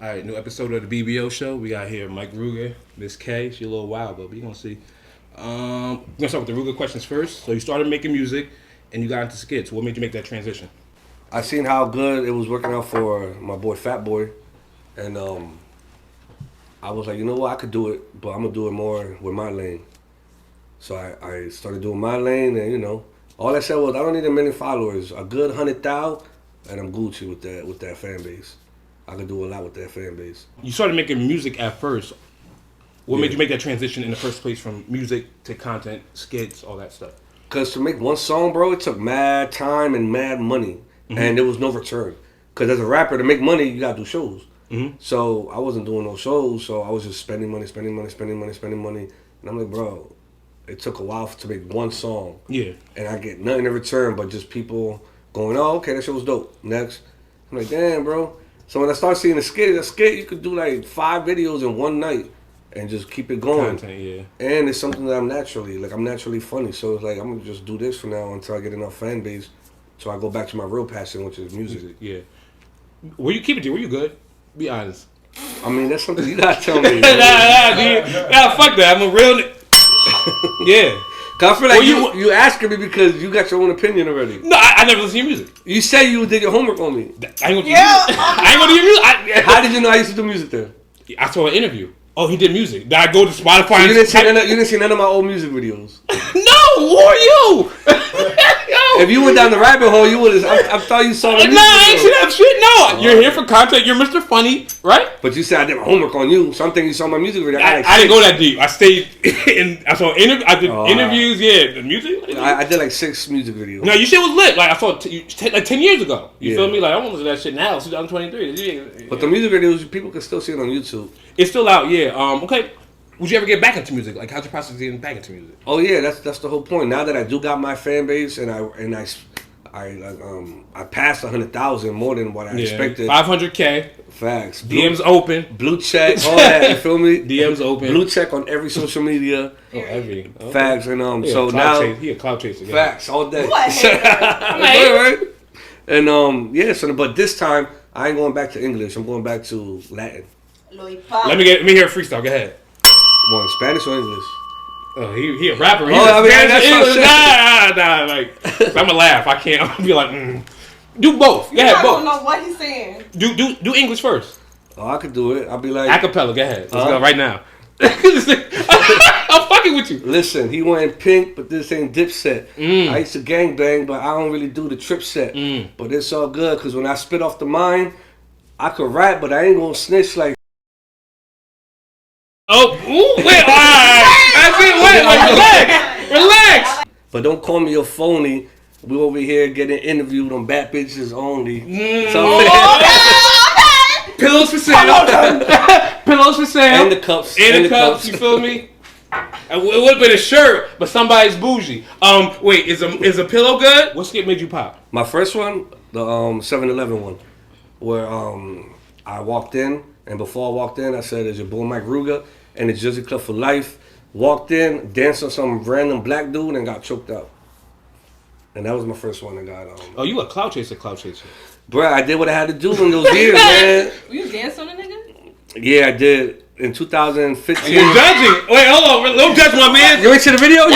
All right, new episode of the BBO Show. We got here Mike Ruga, Miss K. She a little wild, but we gonna see. We're gonna start with the Ruga questions first. So you started making music, and you got into skits. What made you make that transition? I seen how good it was working out for my boy Fat Boy, and I was like, you know what, I could do it, but I'm gonna do it more with my lane. So I started doing my lane, and you know, all I said was I don't need a million followers, a good 100,000, and I'm Gucci with that fan base. I could do a lot with that fan base. You started making music at first. What made you make that transition in the first place from music to content, skits, all that stuff? Cause to make one song, bro, it took mad time and mad money, and there was no return. Cause as a rapper, to make money, you gotta do shows. So I wasn't doing no shows, so I was just spending money, and I'm like, bro, it took a while to make one song. Yeah. And I get nothing in return but just people going, oh, okay, that shit was dope. Next. I'm like, damn, bro. So when I start seeing a skit, you could do like 5 videos in one night and just keep it going. Content, yeah. And it's something that I'm naturally funny. So it's like, I'm gonna just do this for now until I get enough fan base so I go back to my real passion, which is music. Yeah. Were you keeping it? Were you good? Be honest. I mean, that's something you gotta tell me. Nah, fuck that. I'm a real yeah. Cause I feel like you asking me because you got your own opinion already. No, I never listen to your music. You say you did your homework on me. I ain't gonna do your music. I ain't gonna do your music. How did you know I used to do music then? I saw an interview. Oh, he did music. Did I go to Spotify? So you didn't see none of my old music videos. No, who are you? If you went down the rabbit hole, you would have. I thought you saw the music. Nah, I ain't seen that shit. No, you're here for content. You're Mr. Funny, right? But you said I did my homework on you, so I'm thinking you saw my music video. I didn't go that deep. I stayed in. I saw I did interviews. Yeah, the music. I did like 6 music videos. No, your shit was lit. Like I saw like 10 years ago. You feel me? Like I want to listen to that shit now. 2023. But the music videos, people can still see it on YouTube. It's still out. Yeah. Okay. Would you ever get back into music? Like, how's your process getting back into music? Oh yeah, that's the whole point. Now that I do got my fan base and I passed 100,000 more than what I expected. 500K. Facts. DMs open. Blue check. All that. You feel me? DMs open. Blue check on every social media. Oh, every. Okay. Facts and so now he a cloud chaser. Facts all day. What? Right? And but this time I ain't going back to English. I'm going back to Latin. Let me hear a freestyle. Go ahead. What, Spanish or English? Oh, he a rapper. That's like I'ma laugh. I can't. I'll be like, do both. Go ahead, both. I don't know what he's saying. Do English first. Oh, I could do it. I'll be like acapella. Go ahead. Let's go right now. I'm fucking with you. Listen, he went pink, but this ain't Dipset. I used to gangbang, but I don't really do the trip set. But it's all good because when I spit off the mind, I could rap, but I ain't gonna snitch like. Oh, ooh, wait, all right. Relax. But don't call me a phony. We over here getting interviewed on Bad Bitches Only. Pillows for sale. Pillows for sale. And the cups. And the cups. You feel me? It would have been a shirt, but somebody's bougie. Wait, is a pillow good? What skit made you pop? My first one, the 7-Eleven one, where I walked in. And before I walked in, I said, "Is your boy Mike Ruga and the Jersey Club for life?" Walked in, danced on some random black dude, and got choked out. And that was my first one that got. Oh, you a cloud chaser? Bruh, I did what I had to do in those years, man. You danced on a nigga? Yeah, I did. In 2015. You're judging. Wait, hold on. Don't judge my man. You ain't see the video?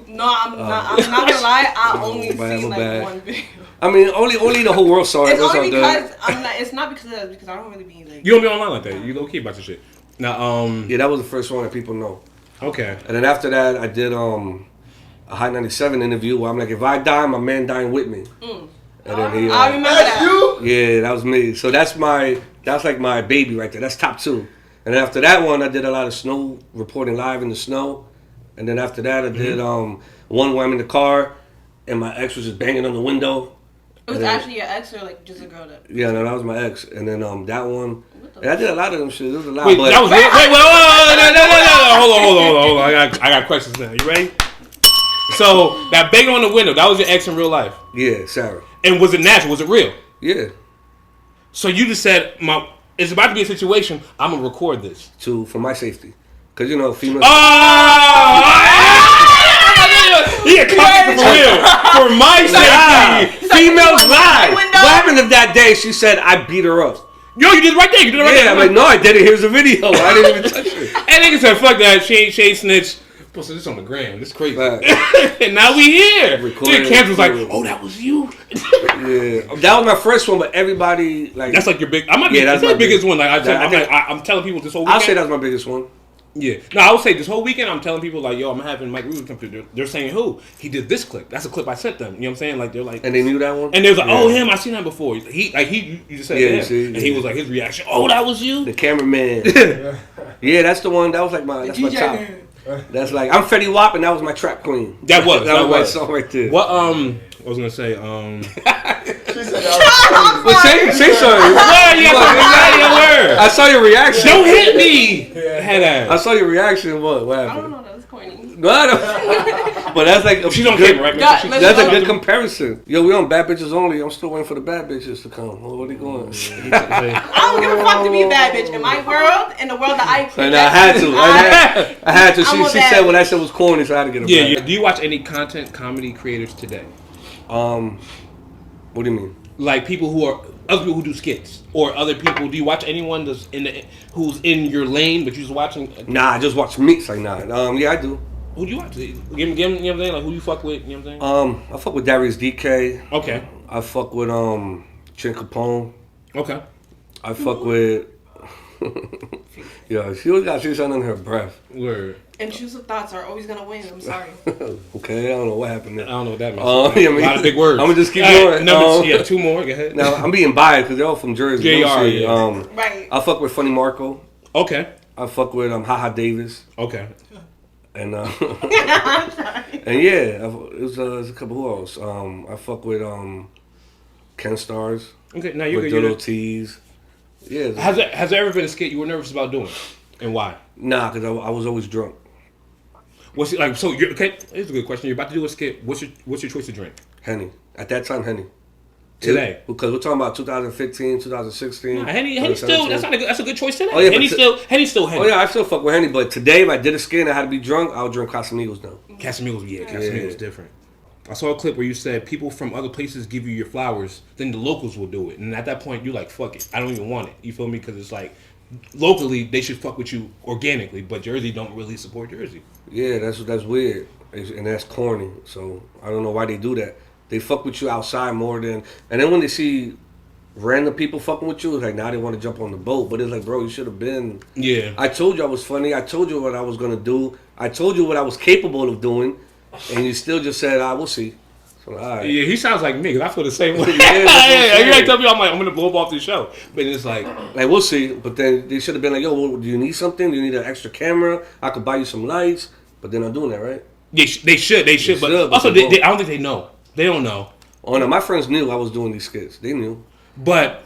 No, I'm not gonna lie. I only seen like one video. I mean, only the whole world saw it. It's only because I'm not. It's not because of that. Because I don't really be like. You don't be online like that. You low key about your shit. Now, yeah, that was the first one that people know. Okay. And then after that, I did a High 97 interview where I'm like, if I die, my man dying with me. And then he. I remember that. You? Yeah, that was me. So that's like my baby right there. That's top 2. And then after that one, I did a lot of snow reporting live in the snow. And then after that, I did one where I'm in the car and my ex was just banging on the window. It was actually your ex or like just a girl that... Yeah, no, that was my ex. And then that one... And I did a lot of them shit. There was a lot. Wait, that was it? Wait, no. Hold on. I got questions now. You ready? So, that banging on the window, that was your ex in real life? Yeah, Sarah. And was it natural? Was it real? Yeah. So you just said, it's about to be a situation, I'm going to record this. For my safety. Because, you know, females... He a couple for real. For my safety. Females lie. What happened if that day she said I beat her up? Yo, you did it right there. You did it right there. Yeah, I'm like, no, I did it. Here's the video. I didn't even touch it. And nigga said, fuck that. She ain't snitch. Posted this on the gram. This crazy. Right. And now we here. Recording. Camp was like, oh, that was you. Yeah, that was my first one, but everybody like that's like your big. I'm not. Yeah, that's my my biggest big, one. Like I'm telling people this whole weekend. I'll say that's my biggest one. Yeah. No, I would say this whole weekend I'm telling people like, yo, I'm having Mike Ruga come through. They're saying who? He did this clip. That's a clip I sent them. You know what I'm saying? Like they're like, and they knew that one. And they was like, oh, him. I seen that before. He you just said yeah, him. you see, and he was like his reaction. Oh, that was you. The cameraman. Yeah, that's the one. That was like my top. That's like I'm Fetty Wap, and that was my trap queen. That was my song right there. What I was gonna say She said that was say something. What? You got your word. I saw your reaction. Don't hit me. Head ass. I saw your reaction. What I happened? don't know. That was corny. No, I don't. But that's like She's on good, camera, right? God, That's a good comparison. Yo, we on Bad Bitches Only. I'm still waiting for the bad bitches to come. Where are they going? I don't give a fuck to be a bad bitch. In my world, in the world that I And I had to. I had to. She said what I said was corny, so I had to get it Yeah. back. Do you watch any content comedy creators today? What do you mean? Like people who are other people who do skits or other people. Do you watch anyone that's who's in your lane but you're just watching? Nah, I just watch meets like nah. Yeah, I do. Who do you watch? Give him, you know what I'm saying? Like who you fuck with? You know what I'm saying? I fuck with Darius DK. Okay. I fuck with Chin Capone. Okay. I fuck with. Yo, she always got to say something in her breath. Word. Intrusive thoughts are always gonna win. I'm sorry. Okay, I don't know what happened there. I don't know what that means. Yeah, a lot of big words. I'm gonna just keep going. going. Yeah, two more. Go ahead. Now I'm being biased because they're all from Jersey. JR, yeah. Right. I fuck with Funny Marco. Okay. I fuck with Haha Davis. Okay. And I'm sorry. and yeah, it was a couple who else. I fuck with Ken Stars. Okay. Now you're with good. Dodo T's. Yeah. Has there ever been a skit you were nervous about doing, and why? Nah, because I was always drunk. What's it like? So you're okay. Here's a good question. You're about to do a skit. What's your choice to drink Henny. At that time, Henny. today? Because we're talking about 2015, 2016. Nah, Henny still. That's a good choice today. Oh, yeah, Henny still Henny. Oh yeah, I still fuck with Henny, but today if I did a skit and I had to be drunk, I would drink Casamigos now. Casamigos, Casamigos different. I saw a clip where you said people from other places give you your flowers, then the locals will do it, and at that point you're like, fuck it, I don't even want it. You feel me? Because it's like locally they should fuck with you organically, but Jersey don't really support Jersey. Yeah, that's weird, and that's corny. So I don't know why they do that. They fuck with you outside more than, and then when they see random people fucking with you, it's like now they want to jump on the boat. But it's like, bro, you should have been. Yeah. I told you I was funny. I told you what I was gonna do. I told you what I was capable of doing, and you still just said, we'll see. So, all right. Yeah, he sounds like me because I feel the same way. Yeah, you ain't tell me I'm gonna blow up off the show, but it's like we'll see. But then they should have been like, yo, well, do you need something? Do you need an extra camera? I could buy you some lights. But they're not doing that, right? they should, but also I don't think they know. They don't know. Oh no, my friends knew I was doing these skits. They knew. But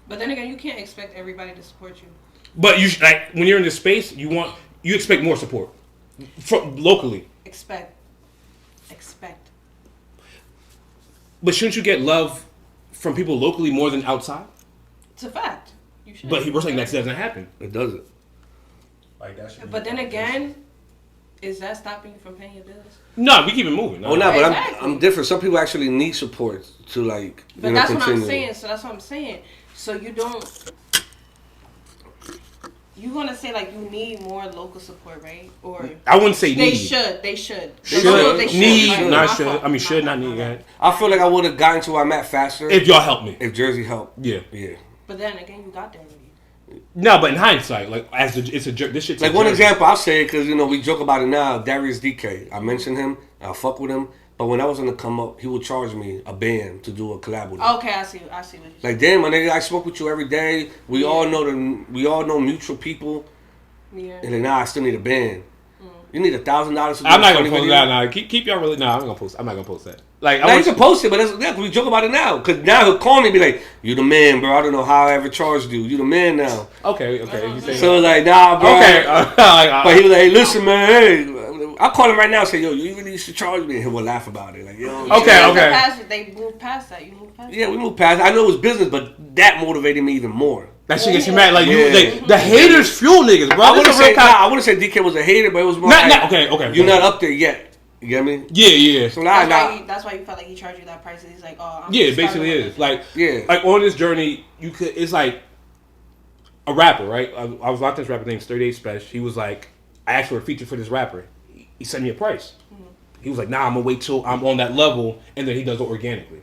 then again, you can't expect everybody to support you. But you like when you're in this space, you expect more support from locally. Expect. But shouldn't you get love from people locally more than outside? It's a fact. You should. But we're saying that doesn't happen. It doesn't. like that. Should But then again, is that stopping you from paying your bills? No, we keep it moving. No. Oh no, but Exactly. I'm different. Some people actually need support to like. But that's what I'm saying. So that's what I'm saying. So you don't. You want to say like you need more local support, right? Or I wouldn't say they need. should. They should. Should, They need, right? not My should. fault. I mean, should, My not fault. need. My Right? bad. I feel like I would have gotten to where I'm at faster If y'all help me. if Jersey helped. Yeah. Yeah. But then again, you got there already. No, but in hindsight, like it's a jerk. This shit's Like a one journey. example, I'll say it because we joke about it now. Darius DK, I mentioned him. I fuck with him. But when I was gonna come up, he would charge me a band to do a collab with him. Okay, I see what you're Like damn, my nigga, I smoke with you every day. We all know mutual people. Yeah. And then now I still need a band. You need $1,000 to do I'm not a gonna funny post video? that. Nah, keep y'all really. Nah, I'm gonna post. I'm not gonna post that. Like Now you can post it, but that's we joke about it now. Cause now he'll call me and be like, "You the man, bro. I don't know how I ever charged you. You the man now." Okay. You say So it's like, nah, bro. okay. But he was like, "Hey, listen, man. Hey, I'll call him right now. And say, yo, you really used to charge me." And he will laugh about it. Like, yo. Okay. They moved past that. You moved past. Yeah, we moved past. I know it was business, but that motivated me even more. That shit gets you mad. Like Yeah. the haters fuel niggas, bro. I wouldn't This is a real say DK was a hater, but it was more. Not, like, okay. You're not up there yet. You get me? Yeah. So that's why you felt like he charged you that price. He's like, oh, it basically is. Like on this journey, it's like a rapper, right? I was watching this rapper named 38 Special. He was like, I asked for a feature for this rapper. He sent me a price. Mm-hmm. He was like, nah, I'm gonna wait till I'm on that level, and then he does it organically.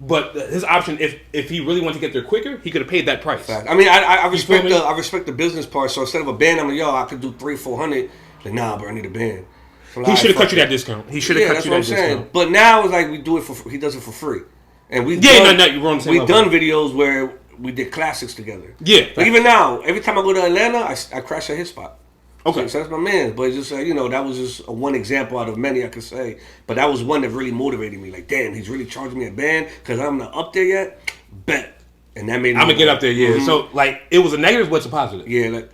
But his option, if he really wanted to get there quicker, he could have paid that price. I mean, I respect the business part. So instead of a band, I'm like, yo, I could do $300-$400. Like, nah, bro, I need a band. So he should have cut you that discount. He should have cut you that discount. But now it's like we do it he does it for free, and we've done videos where we did classics together. Yeah. Like even now, every time I go to Atlanta, I crash at his spot. Okay. So that's my man. But it's just like, that was just one example out of many I could say. But that was one that really motivated me. Like, damn, he's really charging me a band because I'm not up there yet. Bet. And that made me. I'm going to get up there, yeah. Mm-hmm. So, like, it was a negative, but it's a positive. Yeah. Like,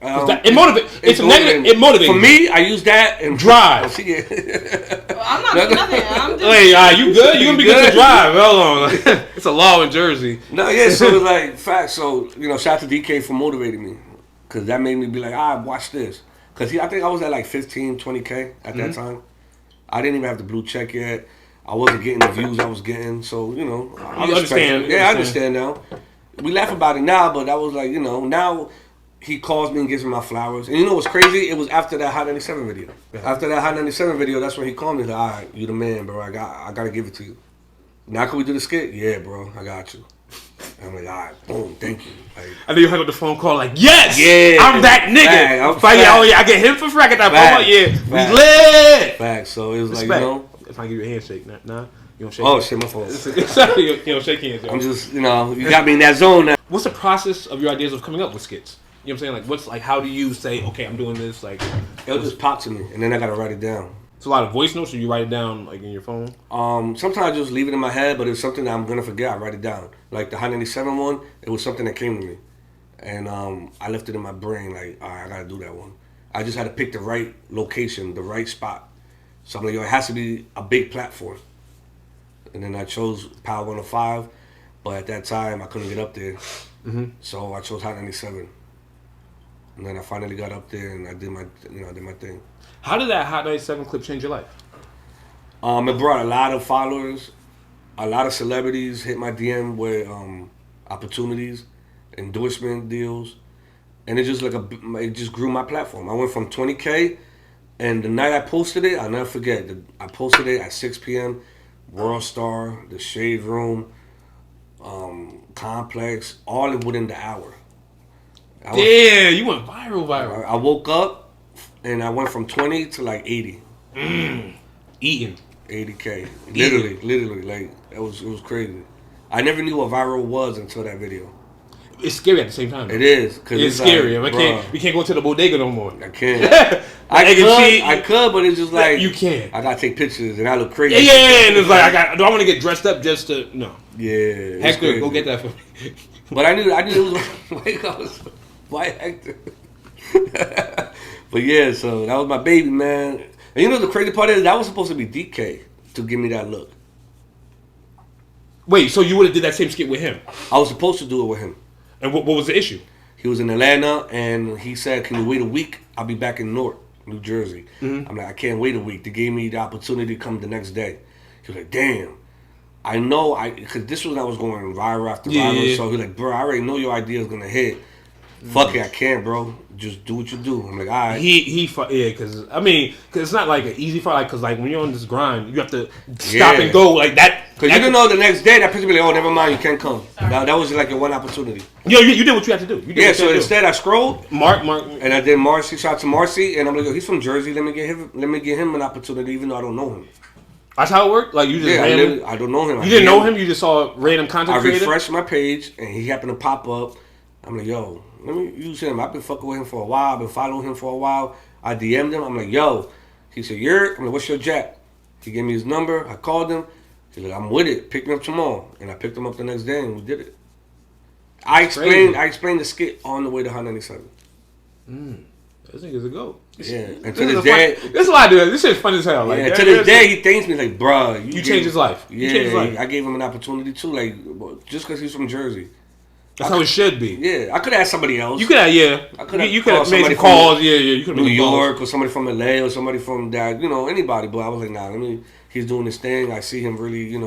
it motivates. It's a negative. It motivates. For me, I use that and drive. Well, I'm not doing nothing. I'm just. Wait, you good? You going to be good to drive. Hold on. It's a law in Jersey. No, yeah. So, it's like, facts. So, shout out to DK for motivating me. Because that made me be like, watch this. Because I think I was at like 15, 20K at that time. I didn't even have the blue check yet. I wasn't getting the views I was getting. So, I understand. Yeah, I understand now. We laugh about it now, but that was like, now he calls me and gives me my flowers. And you know what's crazy? It was after that Hot 97 video. Yeah. After that Hot 97 video, that's when he called me. He's like, all right, you the man, bro. I got to give it to you. Now can we do the skit? Yeah, bro. I got you. I'm like, all right, boom, thank you. Like, I think you hung up the phone call like, yes, yeah, I'm that nigga. I get him for free. I get that phone. Yeah, we lit. Facts. So it was respect. Like, if I give you a handshake, nah, you don't shake. Oh shit, my fault. You don't shake hands. Yo. I'm just, you got me in that zone now. What's the process of your ideas of coming up with skits? You know what I'm saying? Like, how do you say, okay, I'm doing this? Like, it'll just pop to me, and then I gotta write it down. It's a lot of voice notes, or you write it down like in your phone? Sometimes I just leave it in my head, but if it's something that I'm gonna forget, I write it down. Like the Hot 97 one, it was something that came to me, and I left it in my brain. Like, all right, I gotta do that one. I just had to pick the right location, the right spot. So I'm like, it has to be a big platform. And then I chose Power 105, but at that time I couldn't get up there, so I chose Hot 97. And then I finally got up there and I did my thing. How did that Hot 97 clip change your life? It brought a lot of followers, a lot of celebrities hit my DM with opportunities, endorsement deals, and it just grew my platform. I went from 20K, and the night I posted it, I'll never forget. I posted it at 6 p.m. World Star, The Shade Room, Complex, all within the hour. You went viral. I woke up and I went from 20 to like 80. Eating. 80K. Literally. Like, it was crazy. I never knew what viral was until that video. It's scary at the same time. It is. Cause it's scary. Like, we can't go to the bodega no more. I can't. I could, but it's just like you can't. I gotta take pictures and I look crazy. Yeah, and it's like do I want to get dressed up just to no? Yeah, Hector, go get that for me. But I knew it was white Hector. But yeah, so that was my baby, man. And the crazy part is that was supposed to be DK to give me that look. Wait, so you would have did that same skit with him? I was supposed to do it with him. And what was the issue? He was in Atlanta, and he said, "Can you wait a week? I'll be back in Newark, New Jersey." Mm-hmm. I'm like, "I can't wait a week." They gave me the opportunity to come the next day. He was like, "Damn, I know, because this was when I was going viral after viral." Yeah. So he's like, "Bro, I already know your idea is gonna hit. Fuck it, I can't, bro. Just do what you do." I'm like, all right. Because it's not like an easy fight. Like, because like when you're on this grind, you have to stop and go like that. Because you don't know the next day that person be like, "Oh, never mind, you can't come." That was like your one opportunity. You did what you had to do. So instead I scrolled, Mark, and I did Marcy. Shout out to Marcy, and I'm like, "Yo, he's from Jersey. Let me get him an opportunity, even though I don't know him." That's how it worked. Like you just I don't know him. You didn't know him. You just saw random content creator. I refreshed my page, and he happened to pop up. I'm like, "Yo, let me use him. I've been fucking with him for a while. I've been following him for a while." I DM'd him. I'm like, "Yo," he said, I'm like, "What's your jack?" He gave me his number. I called him. He's like, "I'm with it. Pick me up tomorrow." And I picked him up the next day, and we did it. I explained the skit on the way to Hot 97. This nigga's a goat. Yeah, and to this day, this is why I do it. This shit's fun as hell. Like, to this day, he thanks me like, "Bruh, you changed his life." Yeah, I gave him an opportunity too. Like, just because he's from Jersey. That's how it should be. Yeah, I could have asked somebody else. You could have, yeah. You could have made some calls. Yeah. You could have New York or somebody from LA or somebody from that, anybody. But I was like, nah, he's doing his thing. I see him really,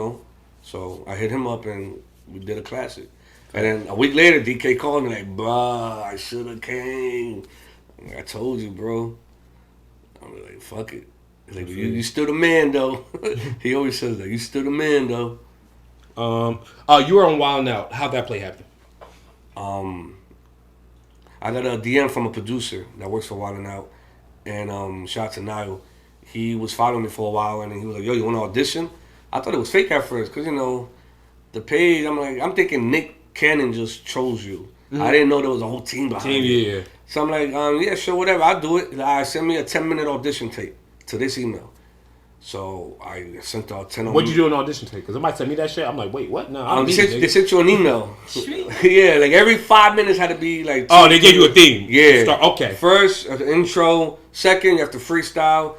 So I hit him up and we did a classic. And then a week later, DK called me like, bruh, I should have came. I'm like, I told you, bro. I'm like, fuck it. He's like, you still the man, though. He always says that. You still the man, though. You were on Wild 'N Out. How'd that play happen? I got a DM from a producer that works for Wild 'N Out. And shout out to Niall. He was following me for a while, and he was like, yo, you want to audition? I thought it was fake at first, because, the page, I'm thinking Nick Cannon just chose you. Mm-hmm. I didn't know there was a whole team behind it. Yeah. So I'm like, yeah, sure, whatever, I'll do it. Send me a 10-minute audition tape to this email. So I sent out 10 on. What'd you do in audition tape? Because somebody sent me that shit. I'm like, wait, what? No, they sent you an email. Yeah, like every 5 minutes had to be like. Oh, they gave you a theme. Yeah. Okay. First, the intro. Second, you have to freestyle.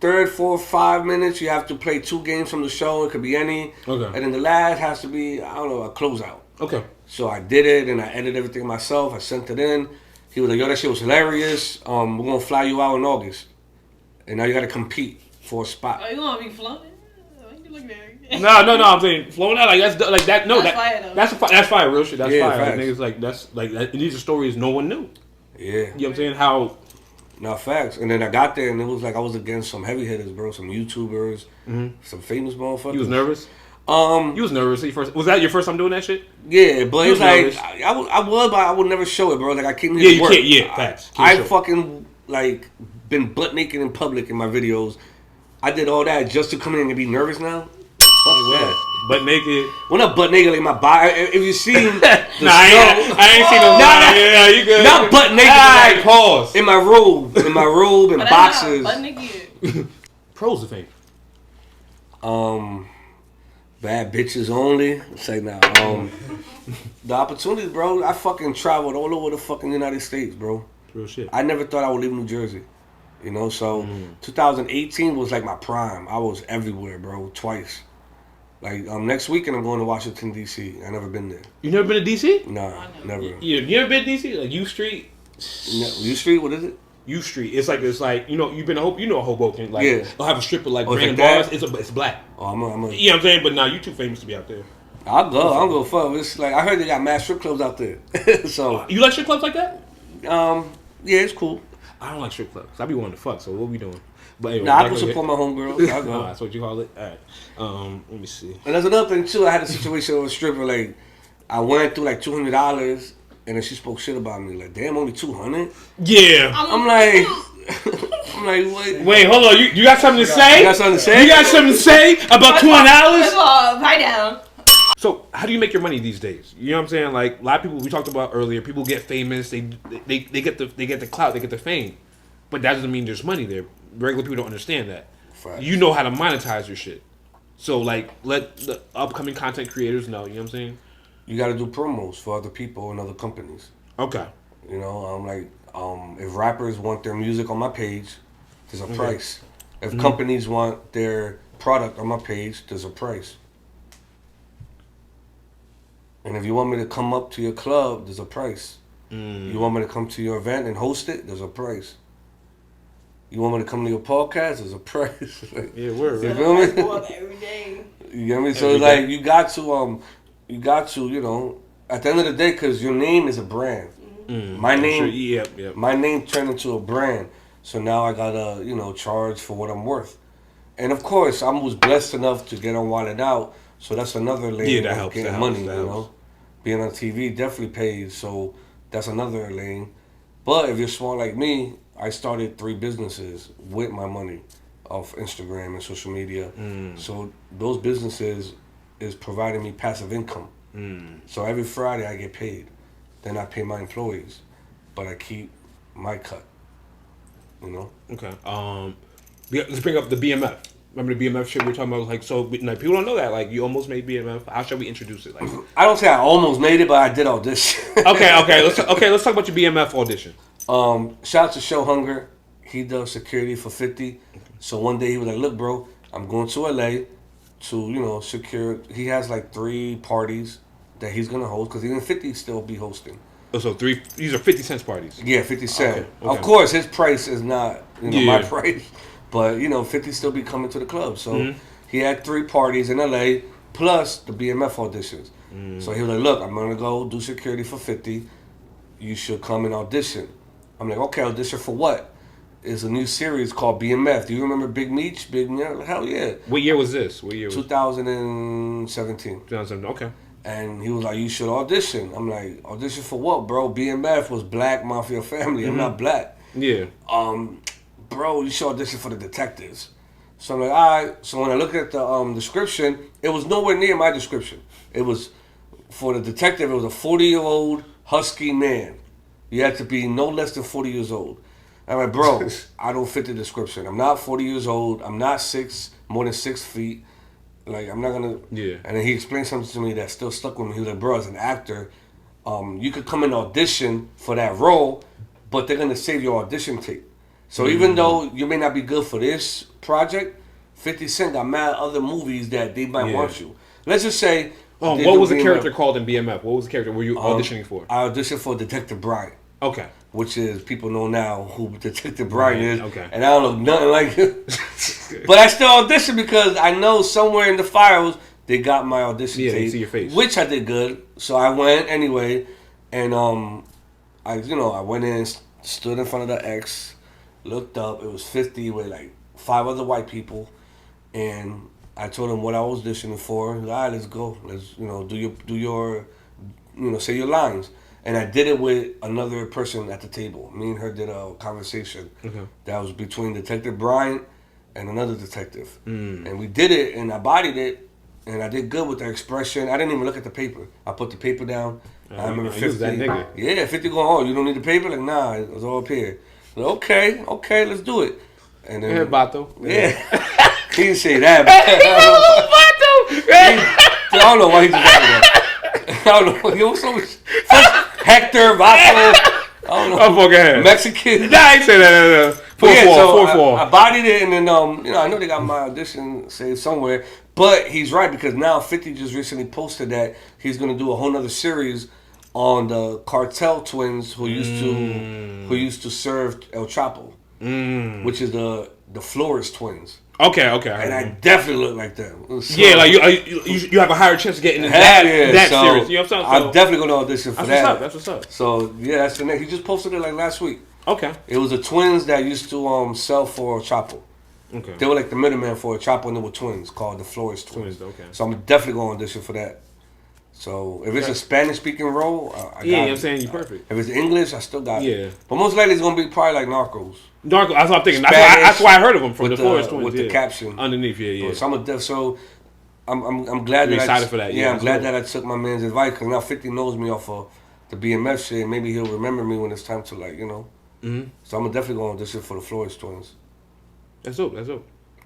Third, 4, 5 minutes, you have to play 2 games from the show. It could be any. Okay. And then the last has to be, I don't know, a closeout. Okay. So I did it, and I edited everything myself. I sent it in. He was like, yo, that shit was hilarious. We're going to fly you out in August. And now you got to compete for a spot. Oh, you want to be floating? You look there. No. I'm saying floating out like that. No, that's fire, though. That's fire. Real shit. That's fire. Facts. Niggas like that's like these are stories no one knew. Yeah. You know what I'm saying? How? No, facts. And then I got there, and it was like I was against some heavy hitters, bro. Some YouTubers, some famous motherfuckers. You was nervous? You was nervous. Was that your first time doing that shit? Yeah, but it's like nervous? I was, but I would never show it, bro. Like I came here to work. Can't. Yeah, facts. I fucking like been butt naked in public in my videos. I did all that just to come in and be nervous now. Fuck that. Butt naked. Well, not butt naked, like my body. If you seen the I ain't seen no. Yeah, you good. Not butt naked. Like, pause. In my robe, and boxes. Butt naked. Pros of fame. Bad bitches only. Say now. The opportunities, bro. I fucking traveled all over the fucking United States, bro. Real shit. I never thought I would leave New Jersey. So 2018 was like my prime. I was everywhere, bro, twice. Like next weekend I'm going to Washington D.C. I never been there. You never been to D.C.? Nah, never. You never been to D.C.? Like U Street? U Street, what is it? U Street. It's like you've been Hoboken. Like they'll have a strip of like random bars. It's black. Oh, I'm a. You know what I'm saying? But now you too famous to be out there. I'll go fuck. It's like I heard they got mad strip clubs out there. So you like strip clubs like that? Yeah, it's cool. I don't like strip clubs. I be wanting to fuck. So what we doing? But anyway, I can support my homegirls. I'll go. That's what you call it. All right. Let me see. And there's another thing too. I had a situation with a stripper. Like I went through like $200, and then she spoke shit about me. Like, damn, only $200. Yeah. I'm like, what? Wait, hold on. You got something to say? You got something to say? You got something to say about $200? Write down. So, how do you make your money these days? You know what I'm saying? Like a lot of people we talked about earlier, people get famous, they get the clout, they get the fame, but that doesn't mean there's money there. Regular people don't understand that. Right. You know how to monetize your shit. So, like, let the upcoming content creators know. You know what I'm saying? You got to do promos for other people and other companies. Okay. I'm like, if rappers want their music on my page, there's a price. If companies want their product on my page, there's a price. And if you want me to come up to your club, there's a price. You want me to come to your event and host it, there's a price. You want me to come to your podcast, there's a price. Yeah, word. You feel me? Every day. You get me? So it's like you got to, at the end of the day, because your name is a brand. My name, my name turned into a brand. So now I gotta, charge for what I'm worth. And of course, I was blessed enough to get on Wild 'N Out. So that's another lane of getting money, Being on TV definitely pays, so that's another lane. But if you're smart like me, I started 3 businesses with my money off Instagram and social media. So those businesses is providing me passive income. So every Friday I get paid. Then I pay my employees, but I keep my cut. Okay. Let's bring up the BMF. Remember the BMF shit we were talking about? Like, so like, people don't know that. Like, you almost made BMF. How should we introduce it? Like, I don't say I almost made it, but I did audition. okay. Let's talk about your BMF audition. Shout out to Show Hunger. He does security for 50. So one day he was like, "Look, bro, I'm going to LA to secure." He has like 3 parties that he's gonna host because even 50 still be hosting. Oh, so these are 50 cents parties. Yeah, 50 Cent. Okay. Of course, his price is not my Yeah. price, but 50 still be coming to the club. So he had 3 parties in LA plus the BMF auditions. So he was like, "Look, I'm gonna go do security for 50. You should come and audition." I'm like, "Okay, audition for what?" It's a new series called BMF. Do you remember Big Meech? Hell yeah. What year was this? 2017. 2007. Okay. And he was like, "You should audition." I'm like, "Audition for what, bro?" BMF was Black Mafia Family. I'm not black. Yeah. Bro, you should audition for the detectives. So I'm like, all right. So when I look at the description, it was nowhere near my description. It was for the detective. It was a 40-year-old husky man. You had to be no less than 40 years old. I'm like, bro, I don't fit the description. I'm not 40 years old. I'm not more than 6 feet. Like, I'm not gonna. Yeah. And then he explained something to me that still stuck with me. He was like, bro, as an actor, you could come and audition for that role, but they're gonna save your audition tape. So even though you may not be good for this project, 50 Cent got mad other movies that they might want you. Let's just say. What was the character called in BMF? What was the character were you auditioning for? I auditioned for Detective Bryant. Okay. Which is, people know now who Detective Bryant is. Okay. And I don't know nothing like him. But I still auditioned because I know somewhere in the files they got my audition tape. Yeah, you see your face. Which I did good. So I went anyway. And I went in, stood in front of the X, looked up. It was 50 with like 5 other white people. And I told him what I was auditioning for. He was like, all right, let's go. Let's, do your say your lines. And I did it with another person at the table. Me and her did a conversation that was between Detective Bryant and another detective. And we did it, and I bodied it, and I did good with the expression. I didn't even look at the paper. I put the paper down. I remember 50. That nigga. Yeah, 50 going, oh, you don't need the paper? Like, nah, it was all up here. Like, okay, let's do it. And then, Yeah, Bato. Yeah. He didn't say that. Bato. I don't know why he did that. I don't know. He was so much. Hector, Vato. I don't know. Oh, fuck ahead. Mexican. Nah, I ain't say that. 4-4. I bodied it, and then I know they got my audition saved somewhere. But he's right, because now 50 just recently posted that he's gonna do a whole nother series on the cartel twins who used to serve El Chapo, which is the Flores twins. Okay. And I definitely look like them. So, yeah, like you have a higher chance of getting into that so series. You know what I'm saying? I'm definitely gonna audition for that. That's what's up. So yeah, that's the next. He just posted it like last week. Okay. It was the twins that used to sell for Chapo. Okay. They were like the middleman for Chapo, and they were twins called the Flores twins. Okay. So I'm definitely going to audition for that. So if it's a Spanish speaking role, I got it. I'm saying you're perfect. If it's English, I still got it. Yeah. But most likely it's going to be probably like Narcos. That's what I'm thinking. Spanish, that's why I heard of them from the Flores twins. With the caption underneath. Yeah. So I'm glad You're that excited for that. Yeah, I'm glad that I took my man's advice, because now 50 knows me off of the BMF shit. Maybe he'll remember me when it's time to Mm-hmm. So I'm definitely going to audition for the Flores twins. That's dope.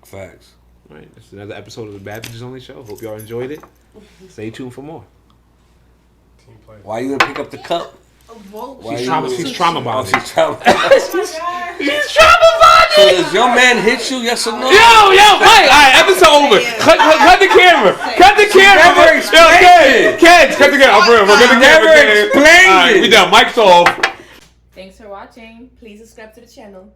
Facts. All right, that's another episode of the Bad Bitches Only Show. Hope y'all enjoyed it. Stay tuned for more. Why you gonna pick up the cup? She's traumatized. She's traumatized. She's traumatized. So does your man hit you? Yes or no? Yo, wait. All right, episode over. Cut the camera. Cut the camera. Never explained it. Kids, cut the camera. We're gonna never explained it. We done. Mic's off. Thanks for watching. Please subscribe to the channel.